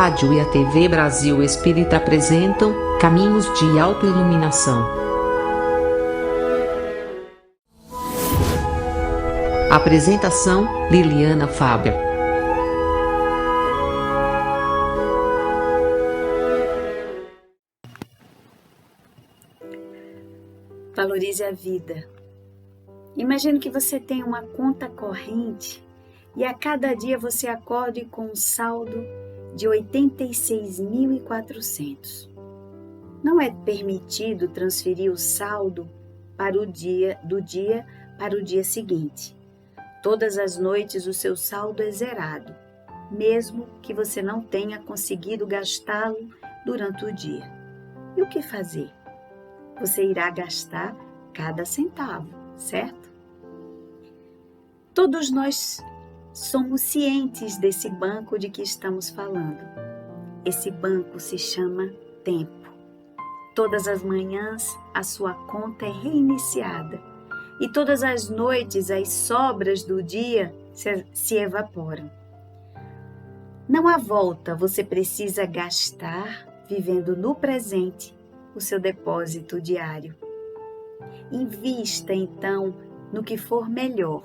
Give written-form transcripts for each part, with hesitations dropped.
rádio e a TV Brasil Espírita apresentam Caminhos de Autoiluminação. Apresentação: Liliana Faber. Valorize a vida. Imagine que você tem uma conta corrente e a cada dia você acorde com um saldo de 86.400. Não é permitido transferir o saldo para do dia para o dia seguinte. Todas as noites o seu saldo é zerado, mesmo que você não tenha conseguido gastá-lo durante o dia. E o que fazer? Você irá gastar cada centavo, certo? Todos nós somos cientes desse banco de que estamos falando. Esse banco se chama tempo. Todas as manhãs a sua conta é reiniciada e todas as noites as sobras do dia se evaporam. Não há volta, você precisa gastar, vivendo no presente, o seu depósito diário. Invista então no que for melhor,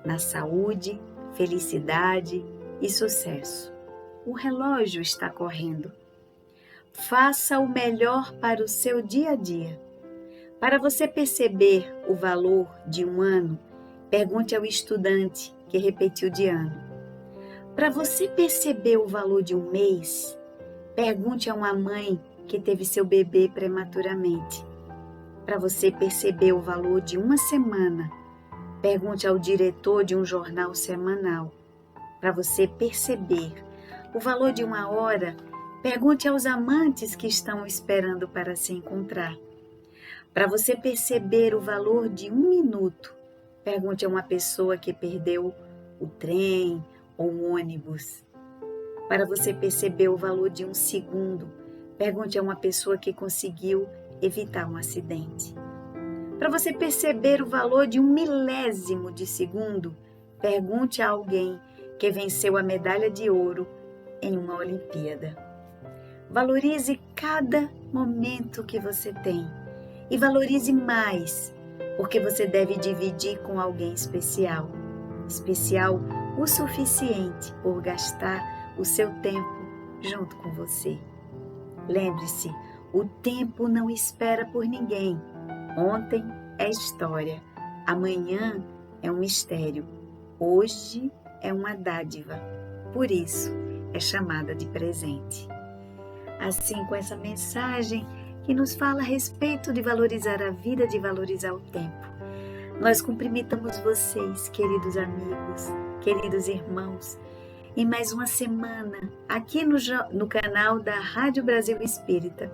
na saúde, felicidade e sucesso. O relógio está correndo. Faça o melhor para o seu dia a dia. Para você perceber o valor de um ano, pergunte ao estudante que repetiu de ano. Para você perceber o valor de um mês, pergunte a uma mãe que teve seu bebê prematuramente. Para você perceber o valor de uma semana, pergunte ao diretor de um jornal semanal. Para você perceber o valor de uma hora, pergunte aos amantes que estão esperando para se encontrar. Para você perceber o valor de um minuto, pergunte a uma pessoa que perdeu o trem ou o ônibus. Para você perceber o valor de um segundo, pergunte a uma pessoa que conseguiu evitar um acidente. Para você perceber o valor de um milésimo de segundo, pergunte a alguém que venceu a medalha de ouro em uma Olimpíada. Valorize cada momento que você tem e valorize mais, porque você deve dividir com alguém especial. Especial o suficiente por gastar o seu tempo junto com você. Lembre-se, o tempo não espera por ninguém. Ontem é história, amanhã é um mistério, hoje é uma dádiva, por isso é chamada de presente. Assim, com essa mensagem que nos fala a respeito de valorizar a vida, de valorizar o tempo, nós cumprimentamos vocês, queridos amigos, queridos irmãos, em mais uma semana aqui no canal da Rádio Brasil Espírita,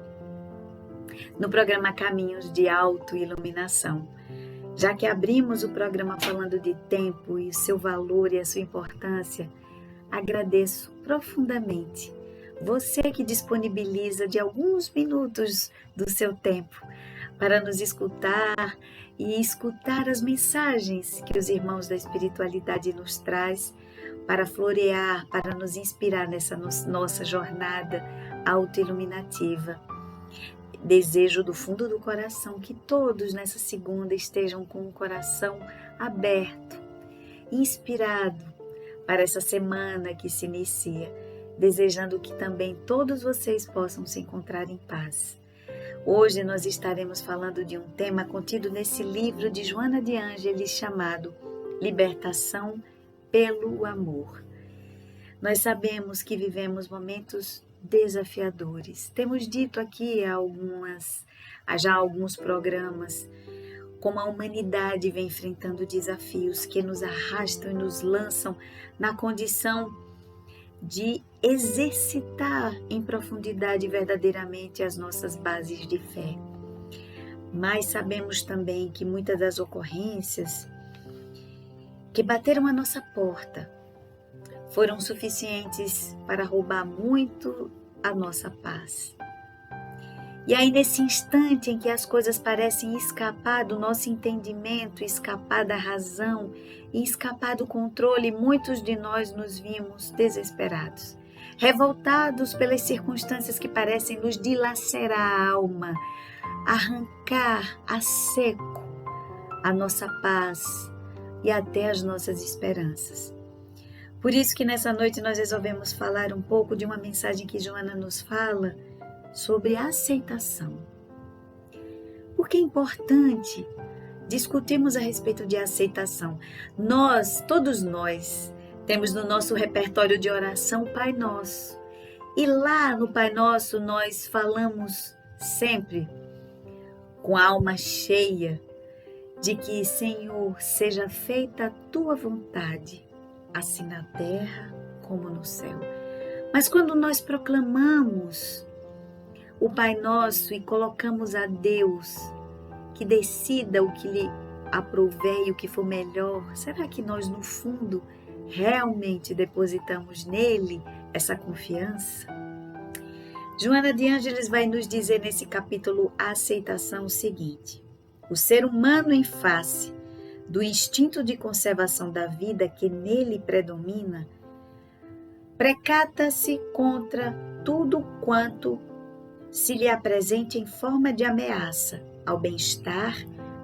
no programa Caminhos de Autoiluminação. Já que abrimos o programa falando de tempo e o seu valor e a sua importância, agradeço profundamente você que disponibiliza de alguns minutos do seu tempo para nos escutar e escutar as mensagens que os irmãos da espiritualidade nos traz para florear, para nos inspirar nessa nossa jornada autoiluminativa. Desejo do fundo do coração que todos nessa segunda estejam com o coração aberto, inspirado para essa semana que se inicia, desejando que também todos vocês possam se encontrar em paz. Hoje nós estaremos falando de um tema contido nesse livro de Joana de Ângeles chamado Libertação pelo Amor. Nós sabemos que vivemos momentos desafiadores. Temos dito aqui já alguns programas como a humanidade vem enfrentando desafios que nos arrastam e nos lançam na condição de exercitar em profundidade verdadeiramente as nossas bases de fé. Mas sabemos também que muitas das ocorrências que bateram à nossa porta foram suficientes para roubar muito a nossa paz. E aí, nesse instante em que as coisas parecem escapar do nosso entendimento, escapar da razão e escapar do controle, muitos de nós nos vimos desesperados, revoltados pelas circunstâncias que parecem nos dilacerar a alma, arrancar a seco a nossa paz e até as nossas esperanças. Por isso que nessa noite nós resolvemos falar um pouco de uma mensagem que Joana nos fala sobre aceitação. Porque é importante discutirmos a respeito de aceitação. Todos nós, temos no nosso repertório de oração o Pai Nosso. E lá no Pai Nosso nós falamos sempre com a alma cheia de que, Senhor, seja feita a Tua vontade, assim na terra como no céu. Mas quando nós proclamamos o Pai Nosso e colocamos a Deus que decida o que lhe aprouver e o que for melhor, será que nós no fundo realmente depositamos nele essa confiança? Joana de Ângeles vai nos dizer nesse capítulo A Aceitação o seguinte: o ser humano, em face do instinto de conservação da vida que nele predomina, precata-se contra tudo quanto se lhe apresente em forma de ameaça ao bem-estar,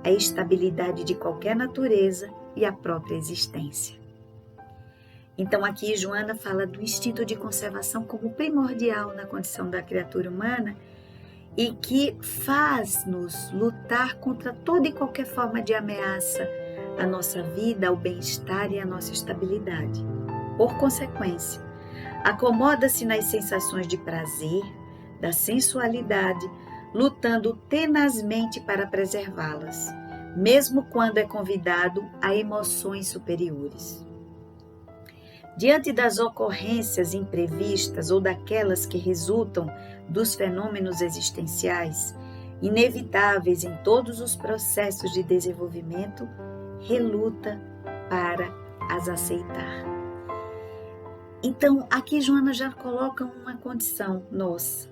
à estabilidade de qualquer natureza e à própria existência. Então aqui Joana fala do instinto de conservação como primordial na condição da criatura humana e que faz-nos lutar contra toda e qualquer forma de ameaça à nossa vida, ao bem-estar e à nossa estabilidade. Por consequência, acomoda-se nas sensações de prazer, da sensualidade, lutando tenazmente para preservá-las, mesmo quando é convidado a emoções superiores. Diante das ocorrências imprevistas ou daquelas que resultam dos fenômenos existenciais, inevitáveis em todos os processos de desenvolvimento, reluta para as aceitar. Então, aqui Joana já coloca uma condição nossa,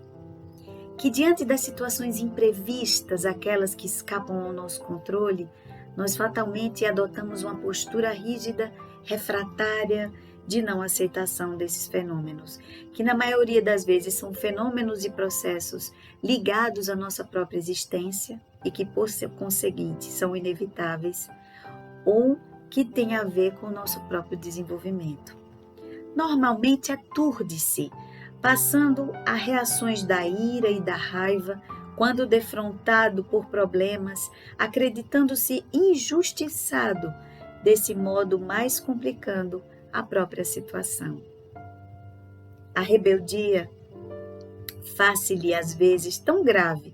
que diante das situações imprevistas, aquelas que escapam ao nosso controle, nós fatalmente adotamos uma postura rígida, refratária, de não aceitação desses fenômenos, que na maioria das vezes são fenômenos e processos ligados à nossa própria existência e que, por ser conseguinte, são inevitáveis ou que têm a ver com o nosso próprio desenvolvimento. Normalmente aturde-se, passando a reações da ira e da raiva quando defrontado por problemas, acreditando-se injustiçado, desse modo mais complicando a própria situação. A rebeldia faz-se-lhe às vezes tão grave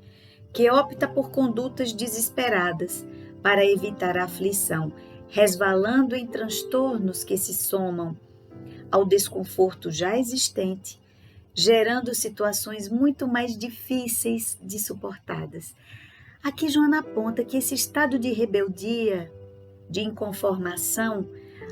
que opta por condutas desesperadas para evitar a aflição, resvalando em transtornos que se somam ao desconforto já existente, gerando situações muito mais difíceis de suportadas. Aqui Joana aponta que esse estado de rebeldia, de inconformação,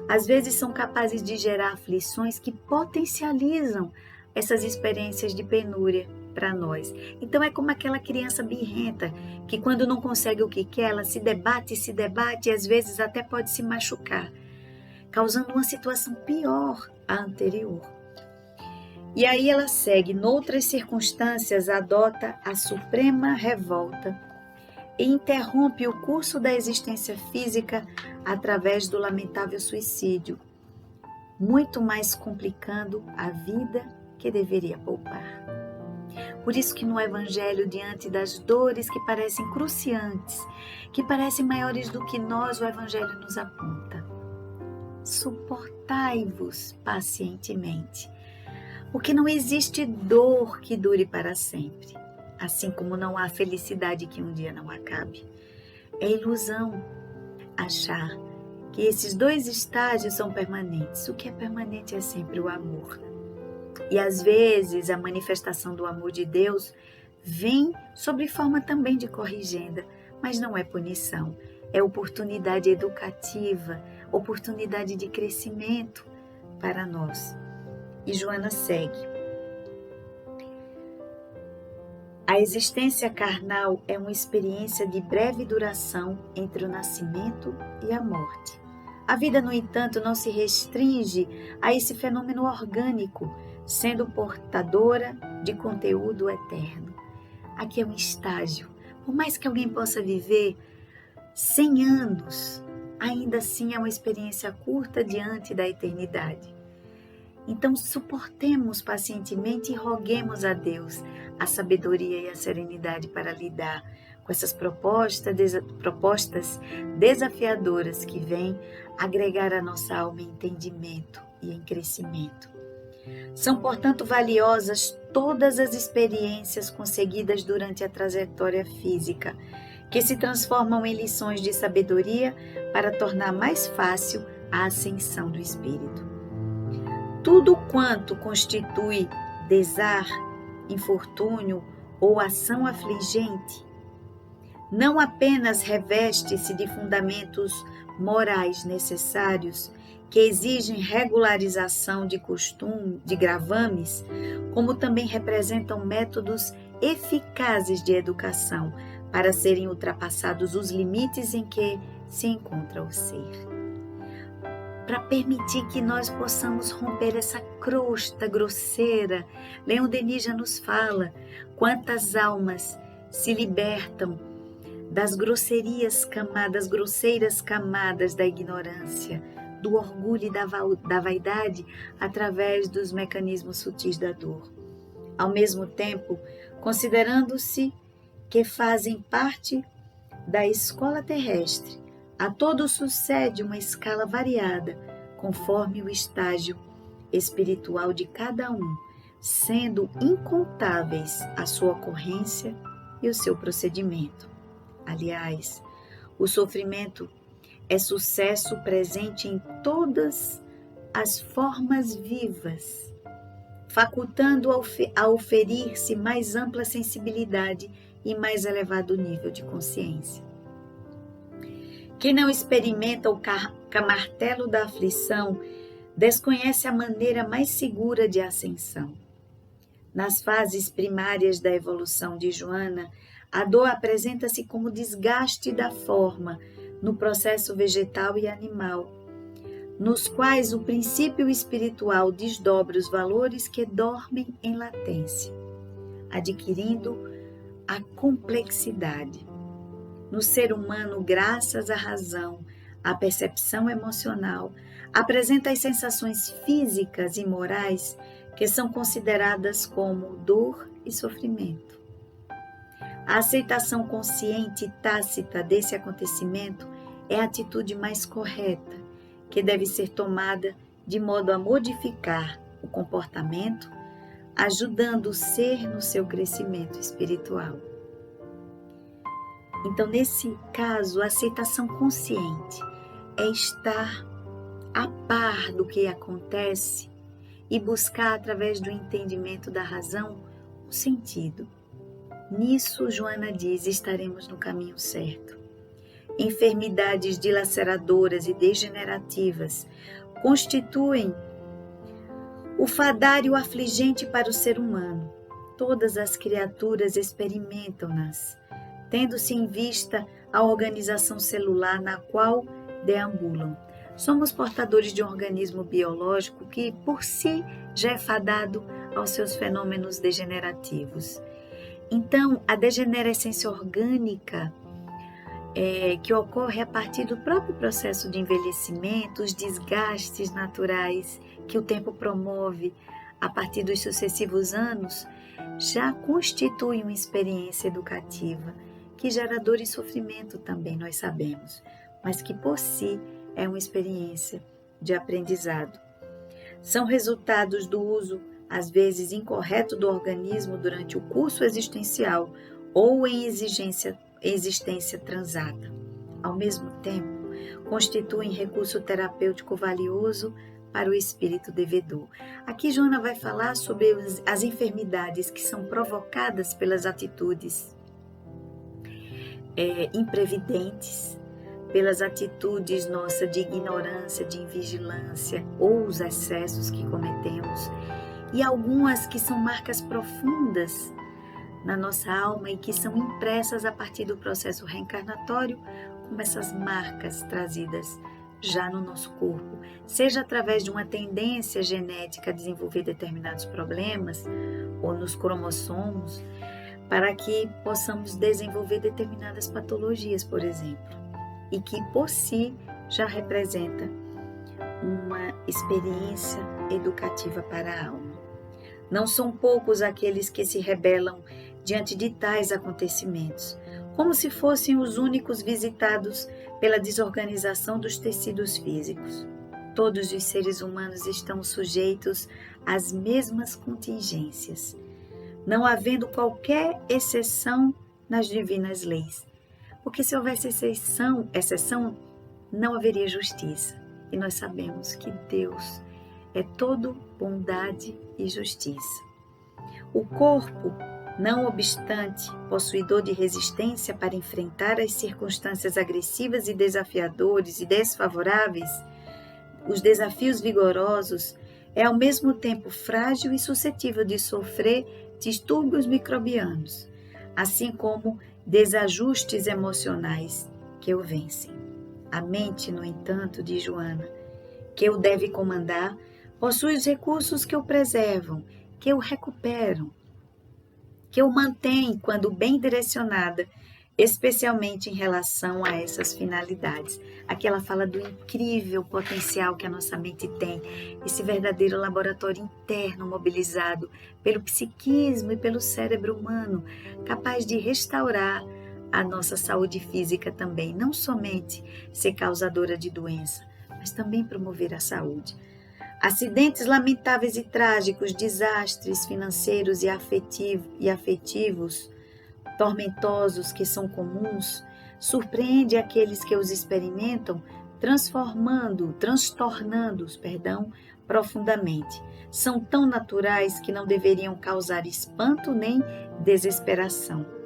às vezes são capazes de gerar aflições que potencializam essas experiências de penúria para nós. Então é como aquela criança birrenta que quando não consegue o que quer, ela se debate e às vezes até pode se machucar, causando uma situação pior à anterior. E aí ela segue, noutras circunstâncias, adota a suprema revolta e interrompe o curso da existência física através do lamentável suicídio, muito mais complicando a vida que deveria poupar. Por isso que no Evangelho, diante das dores que parecem cruciantes, que parecem maiores do que nós, o Evangelho nos aponta: suportai-vos pacientemente, porque não existe dor que dure para sempre, assim como não há felicidade que um dia não acabe. É ilusão achar que esses dois estágios são permanentes. O que é permanente é sempre o amor. E às vezes a manifestação do amor de Deus vem sob forma também de corrigenda, mas não é punição, é oportunidade educativa, oportunidade de crescimento para nós. E Joana segue. A existência carnal é uma experiência de breve duração entre o nascimento e a morte. A vida, no entanto, não se restringe a esse fenômeno orgânico, sendo portadora de conteúdo eterno. Aqui é um estágio. Por mais que alguém possa viver 100 anos, ainda assim é uma experiência curta diante da eternidade. Então, suportemos pacientemente e roguemos a Deus a sabedoria e a serenidade para lidar com essas propostas desafiadoras que vêm agregar à nossa alma em entendimento e em crescimento. São, portanto, valiosas todas as experiências conseguidas durante a trajetória física, que se transformam em lições de sabedoria para tornar mais fácil a ascensão do espírito. Tudo quanto constitui desar, infortúnio ou ação afligente, não apenas reveste-se de fundamentos morais necessários que exigem regularização de costume, de gravames, como também representam métodos eficazes de educação para serem ultrapassados os limites em que se encontra o ser. Para permitir que nós possamos romper essa crosta grosseira, Leon Denis já nos fala quantas almas se libertam das grosseiras camadas da ignorância, do orgulho e da vaidade através dos mecanismos sutis da dor. Ao mesmo tempo, considerando-se que fazem parte da escola terrestre, a todos sucede uma escala variada, conforme o estágio espiritual de cada um, sendo incontáveis a sua ocorrência e o seu procedimento. Aliás, o sofrimento é sucesso presente em todas as formas vivas, facultando a oferir-se mais ampla sensibilidade e mais elevado nível de consciência. Quem não experimenta o camartelo da aflição desconhece a maneira mais segura de ascensão. Nas fases primárias da evolução de Joana, a dor apresenta-se como desgaste da forma no processo vegetal e animal, nos quais o princípio espiritual desdobra os valores que dormem em latência, adquirindo a complexidade. No ser humano, graças à razão, à percepção emocional, apresenta as sensações físicas e morais que são consideradas como dor e sofrimento. A aceitação consciente e tácita desse acontecimento é a atitude mais correta, que deve ser tomada de modo a modificar o comportamento, ajudando o ser no seu crescimento espiritual. Então, nesse caso, a aceitação consciente é estar a par do que acontece e buscar, através do entendimento da razão, um sentido. Nisso, Joana diz, estaremos no caminho certo. Enfermidades dilaceradoras e degenerativas constituem o fadário afligente para o ser humano. Todas as criaturas experimentam-nas, tendo-se em vista a organização celular na qual deambulam. Somos portadores de um organismo biológico que, por si, já é fadado aos seus fenômenos degenerativos. Então, a degenerescência orgânica que ocorre a partir do próprio processo de envelhecimento, os desgastes naturais que o tempo promove a partir dos sucessivos anos, já constitui uma experiência educativa que gera dor e sofrimento também, nós sabemos, mas que por si é uma experiência de aprendizado. São resultados do uso, às vezes incorreto, do organismo durante o curso existencial ou em existência transata. Ao mesmo tempo, constituem recurso terapêutico valioso para o espírito devedor. Aqui Joana vai falar sobre as enfermidades que são provocadas pelas atitudes imprevidentes, pelas atitudes nossas de ignorância, de invigilância ou os excessos que cometemos, e algumas que são marcas profundas na nossa alma e que são impressas a partir do processo reencarnatório, como essas marcas trazidas já no nosso corpo, seja através de uma tendência genética a desenvolver determinados problemas ou nos cromossomos, para que possamos desenvolver determinadas patologias, por exemplo, e que por si já representa uma experiência educativa para a alma. Não são poucos aqueles que se rebelam diante de tais acontecimentos, como se fossem os únicos visitados pela desorganização dos tecidos físicos. Todos os seres humanos estão sujeitos às mesmas contingências, não havendo qualquer exceção nas divinas leis, porque se houvesse exceção, não haveria justiça. E nós sabemos que Deus é todo bondade e justiça. O corpo, não obstante, possuidor de resistência para enfrentar as circunstâncias agressivas e desafiadores e desfavoráveis, os desafios vigorosos, é ao mesmo tempo frágil e suscetível de sofrer distúrbios microbianos, assim como desajustes emocionais que o vencem. A mente, no entanto, diz Joana, que o deve comandar, possui os recursos que o preservam, que o recuperam, que o mantém quando bem direcionada, especialmente em relação a essas finalidades. Aqui ela fala do incrível potencial que a nossa mente tem, esse verdadeiro laboratório interno mobilizado pelo psiquismo e pelo cérebro humano, capaz de restaurar a nossa saúde física também, não somente ser causadora de doença, mas também promover a saúde. Acidentes lamentáveis e trágicos, desastres financeiros e afetivos, tormentosos que são comuns, surpreende aqueles que os experimentam, transtornando-os, profundamente. São tão naturais que não deveriam causar espanto nem desesperação.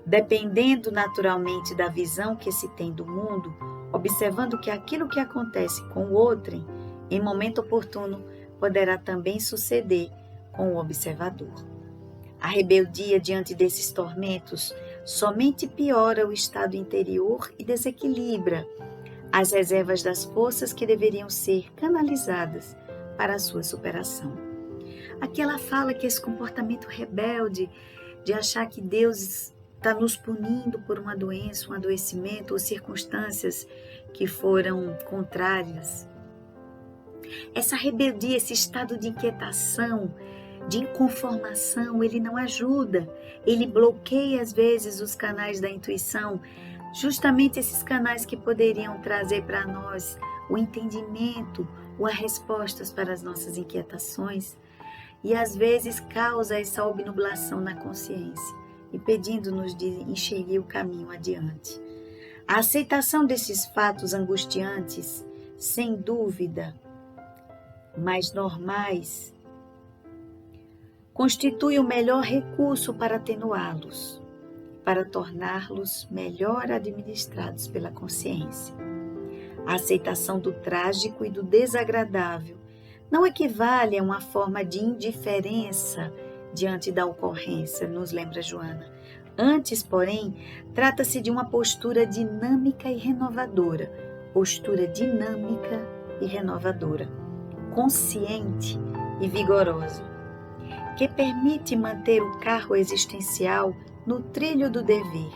Dependendo naturalmente da visão que se tem do mundo, observando que aquilo que acontece com o outrem, em momento oportuno, poderá também suceder com o observador. A rebeldia diante desses tormentos somente piora o estado interior e desequilibra as reservas das forças que deveriam ser canalizadas para a sua superação. Aqui ela fala que esse comportamento rebelde de achar que Deus está nos punindo por uma doença, um adoecimento ou circunstâncias que foram contrárias. Essa rebeldia, esse estado de inquietação, de inconformação, ele não ajuda. Ele bloqueia às vezes os canais da intuição, justamente esses canais que poderiam trazer para nós o entendimento ou as respostas para as nossas inquietações. E às vezes causa essa obnublação na consciência, impedindo-nos de enxergar o caminho adiante. A aceitação desses fatos angustiantes, sem dúvida, mas normais, constitui o melhor recurso para atenuá-los, para torná-los melhor administrados pela consciência. A aceitação do trágico e do desagradável não equivale a uma forma de indiferença diante da ocorrência, nos lembra Joana. Antes, porém, trata-se de uma postura dinâmica e renovadora, consciente e vigorosa, que permite manter o carro existencial no trilho do dever,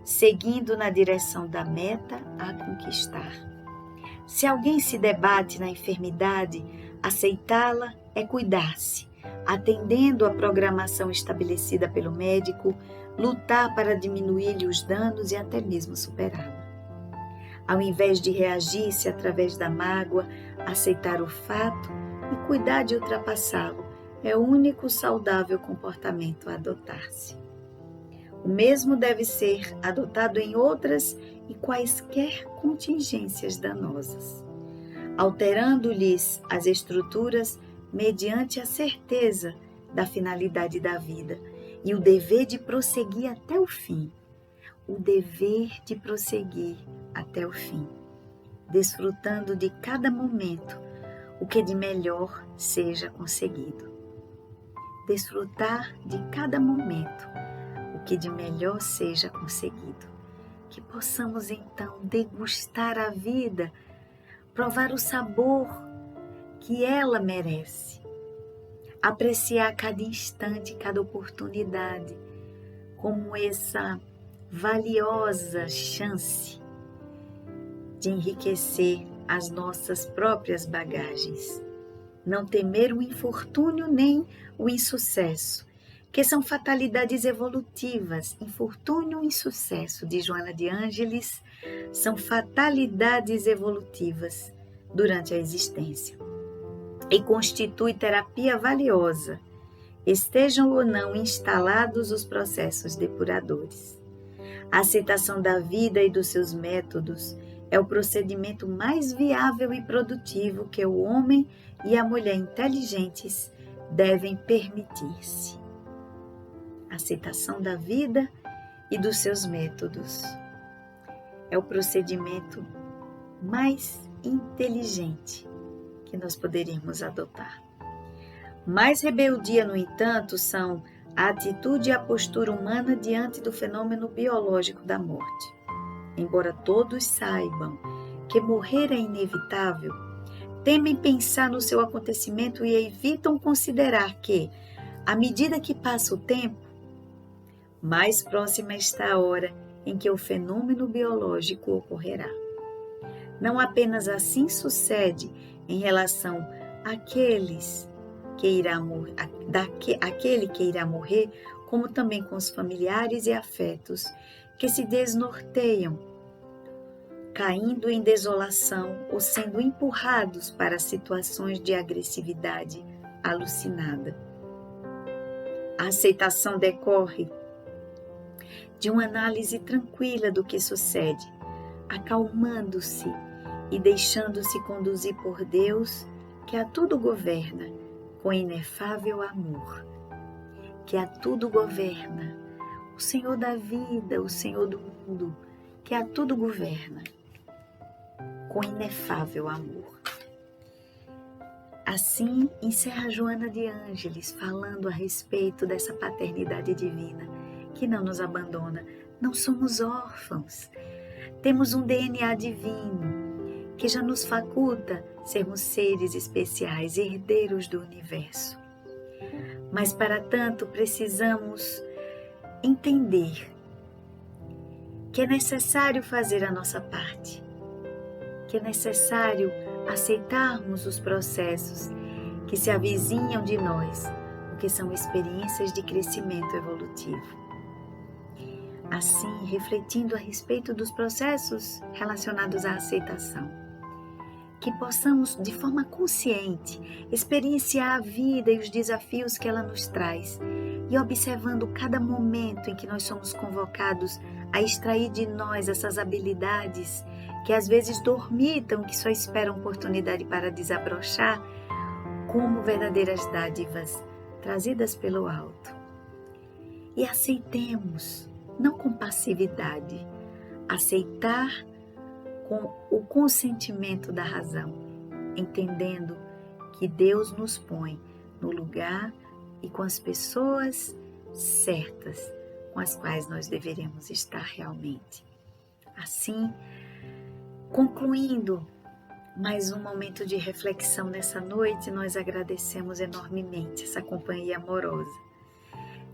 seguindo na direção da meta a conquistar. Se alguém se debate na enfermidade, aceitá-la é cuidar-se, atendendo à programação estabelecida pelo médico, lutar para diminuir-lhe os danos e até mesmo superá-la. Ao invés de reagir-se através da mágoa, aceitar o fato e cuidar de ultrapassá-lo é o único saudável comportamento a adotar-se. O mesmo deve ser adotado em outras e quaisquer contingências danosas, alterando-lhes as estruturas mediante a certeza da finalidade da vida e o dever de prosseguir até o fim. Desfrutando de cada momento o que de melhor seja conseguido. Desfrutar de cada momento o que de melhor seja conseguido. Que possamos então degustar a vida provar o sabor que ela merece, apreciar cada instante, cada oportunidade como essa valiosa chance de enriquecer as nossas próprias bagagens. Não temer o infortúnio nem o insucesso, que são fatalidades evolutivas. Infortúnio e insucesso, de Joana de Ângeles, são fatalidades evolutivas durante a existência e constitui terapia valiosa, estejam ou não instalados os processos depuradores. A aceitação da vida e dos seus métodos é o procedimento mais viável e produtivo que o homem e a mulher inteligentes devem permitir-se. A aceitação da vida e dos seus métodos é o procedimento mais inteligente que nós poderíamos adotar. Mais rebeldia, no entanto, são a atitude e a postura humana diante do fenômeno biológico da morte. Embora todos saibam que morrer é inevitável, temem pensar no seu acontecimento e evitam considerar que, à medida que passa o tempo, mais próxima está a hora em que o fenômeno biológico ocorrerá. Não apenas assim sucede em relação àqueles aquele que irá morrer, como também com os familiares e afetos que se desnorteiam, caindo em desolação ou sendo empurrados para situações de agressividade alucinada. A aceitação decorre de uma análise tranquila do que sucede, acalmando-se e deixando-se conduzir por Deus, que a tudo governa, com inefável amor, que a tudo governa, o Senhor da vida, o Senhor do mundo, que a tudo governa, com inefável amor. Assim encerra Joana de Ângeles falando a respeito dessa paternidade divina que não nos abandona. Não somos órfãos, temos um DNA divino que já nos faculta sermos seres especiais, herdeiros do universo. Mas para tanto precisamos entender que é necessário fazer a nossa parte, que é necessário aceitarmos os processos que se avizinham de nós, porque são experiências de crescimento evolutivo. Assim, refletindo a respeito dos processos relacionados à aceitação, que possamos, de forma consciente, experienciar a vida e os desafios que ela nos traz e observando cada momento em que nós somos convocados a extrair de nós essas habilidades que às vezes dormitam, que só esperam oportunidade para desabrochar, como verdadeiras dádivas trazidas pelo alto. E aceitemos, não com passividade, aceitar com o consentimento da razão, entendendo que Deus nos põe no lugar e com as pessoas certas com as quais nós deveremos estar realmente. Assim, concluindo mais um momento de reflexão nessa noite, nós agradecemos enormemente essa companhia amorosa,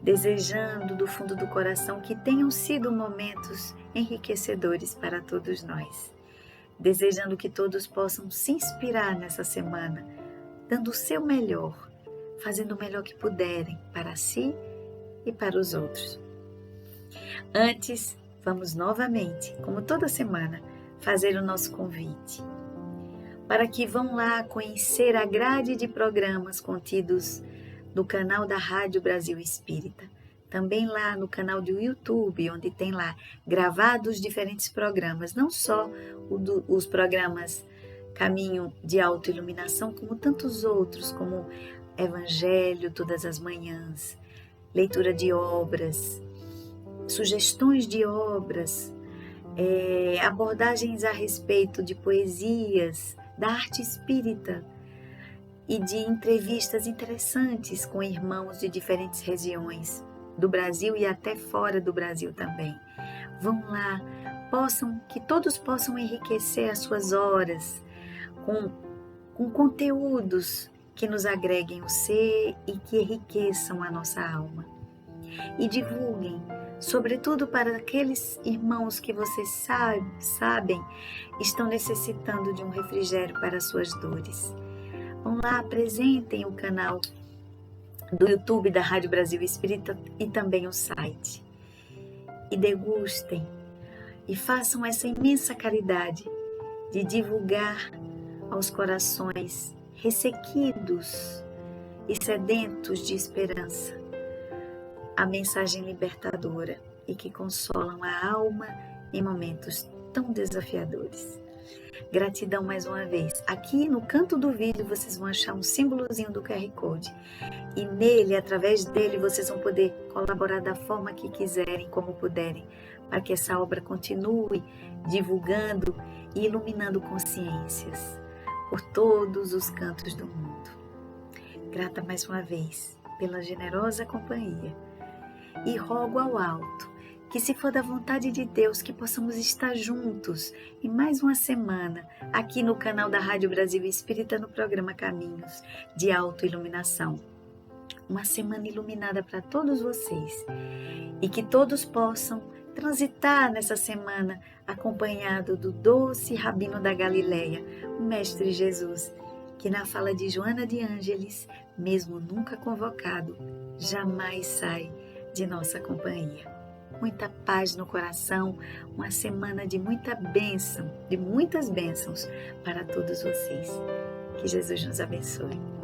desejando do fundo do coração que tenham sido momentos enriquecedores para todos nós, desejando que todos possam se inspirar nessa semana, dando o seu melhor, fazendo o melhor que puderem para si e para os outros. Antes, vamos novamente, como toda semana, fazer o nosso convite para que vão lá conhecer a grade de programas contidos no canal da Rádio Brasil Espírita, também lá no canal do YouTube, onde tem lá gravados diferentes programas, não só os programas Caminho de Autoiluminação, como tantos outros, como Evangelho todas as manhãs, leitura de obras, sugestões de obras, abordagens a respeito de poesias, da arte espírita e de entrevistas interessantes com irmãos de diferentes regiões do Brasil e até fora do Brasil também. Vão lá, que todos possam enriquecer as suas horas com conteúdos que nos agreguem o ser e que enriqueçam a nossa alma. E divulguem, sobretudo para aqueles irmãos que vocês sabem estão necessitando de um refrigério para suas dores. Vão lá, apresentem o canal do YouTube da Rádio Brasil Espírita e também o site. E degustem e façam essa imensa caridade de divulgar aos corações ressequidos e sedentos de esperança a mensagem libertadora e que consolam a alma em momentos tão desafiadores. Gratidão mais uma vez. Aqui no canto do vídeo vocês vão achar um símbolozinho do QR Code e nele, através dele, vocês vão poder colaborar da forma que quiserem, como puderem, para que essa obra continue divulgando e iluminando consciências por todos os cantos do mundo. Grata mais uma vez pela generosa companhia e rogo ao alto que, se for da vontade de Deus, que possamos estar juntos em mais uma semana aqui no canal da Rádio Brasil Espírita, no programa Caminhos de Autoiluminação. Uma semana iluminada para todos vocês e que todos possam transitar nessa semana acompanhado do doce Rabino da Galileia, o Mestre Jesus, que na fala de Joana de Ângeles, mesmo nunca convocado, jamais sai de nossa companhia. Muita paz no coração, uma semana de muita bênção, de muitas bênçãos para todos vocês. Que Jesus nos abençoe.